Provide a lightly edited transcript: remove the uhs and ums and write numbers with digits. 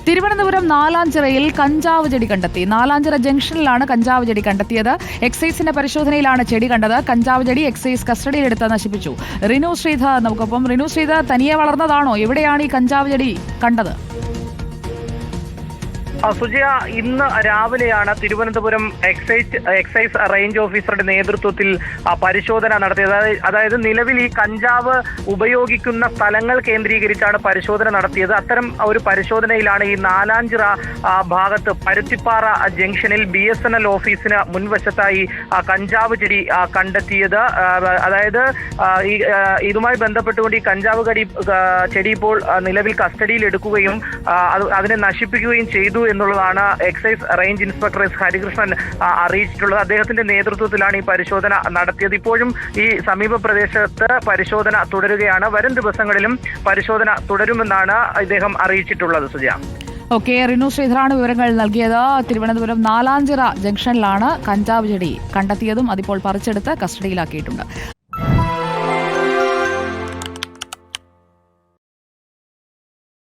തിരുവനന്തപുരം നാലാഞ്ചിറയിൽ കഞ്ചാവ് ചെടി കണ്ടെത്തി. നാലാഞ്ചിറ ജംഗ്ഷനിലാണ് കഞ്ചാവ് ചെടി കണ്ടെത്തിയത്. എക്സൈസിന്റെ പരിശോധനയിലാണ് ചെടി കണ്ടത്. കഞ്ചാവ് ചെടി എക്സൈസ് കസ്റ്റഡിയിലെടുത്ത് നശിപ്പിച്ചു. റിനു ശ്രീധർ നമുക്കൊപ്പം. റിനു ശ്രീധർ, തനിയെ വളർന്നതാണോ? എവിടെയാണ് ഈ കഞ്ചാവ് ചെടി കണ്ടത്? സുജയ, ഇന്ന് രാവിലെയാണ് തിരുവനന്തപുരം എക്സൈസ് റേഞ്ച് ഓഫീസറുടെ നേതൃത്വത്തിൽ പരിശോധന നടത്തിയത്. അതായത് നിലവിൽ ഈ കഞ്ചാവ് ഉപയോഗിക്കുന്ന സ്ഥലങ്ങൾ കേന്ദ്രീകരിച്ചാണ് പരിശോധന നടത്തിയത്. അത്തരം ഒരു പരിശോധനയിലാണ് ഈ നാലാഞ്ചിറ ഭാഗത്ത് പരുത്തിപ്പാറ ജംഗ്ഷനിൽ BSNL ഓഫീസിന് മുൻവശത്തായി കഞ്ചാവ് ചെടി കണ്ടെത്തിയത്. അതായത് ഇതുമായി ബന്ധപ്പെട്ടുകൊണ്ട് ഈ കഞ്ചാവ് ചെടി ഇപ്പോൾ നിലവിൽ കസ്റ്റഡിയിൽ എടുക്കുകയും അതിനെ നശിപ്പിക്കുകയും ചെയ്തു എന്നുള്ളതാണ് excise range inspector S Harikrishnan അറിയിച്ചിട്ടുള്ളത്. അദ്ദേഹത്തിന്റെ നേതൃത്വത്തിലാണ് ഈ പരിശോധന നടത്തിയത്. ഇപ്പോഴും ഈ സമീപ പ്രദേശത്ത് പരിശോധന തുടരുകയാണ്. വരും ദിവസങ്ങളിലും പരിശോധന തുടരുമെന്നാണ് ഇദ്ദേഹം അറിയിച്ചിട്ടുള്ളത്. സുജയ. ഓക്കെ, റിനു ശ്രീധറാണ് വിവരങ്ങൾ നൽകിയത്. തിരുവനന്തപുരം നാലാഞ്ചിറ ജംഗ്ഷനിലാണ് കഞ്ചാവ് ചെടി കണ്ടെത്തിയതും അതിപ്പോൾ പറിച്ചെടുത്ത് കസ്റ്റഡിയിലാക്കിയിട്ടുണ്ട്.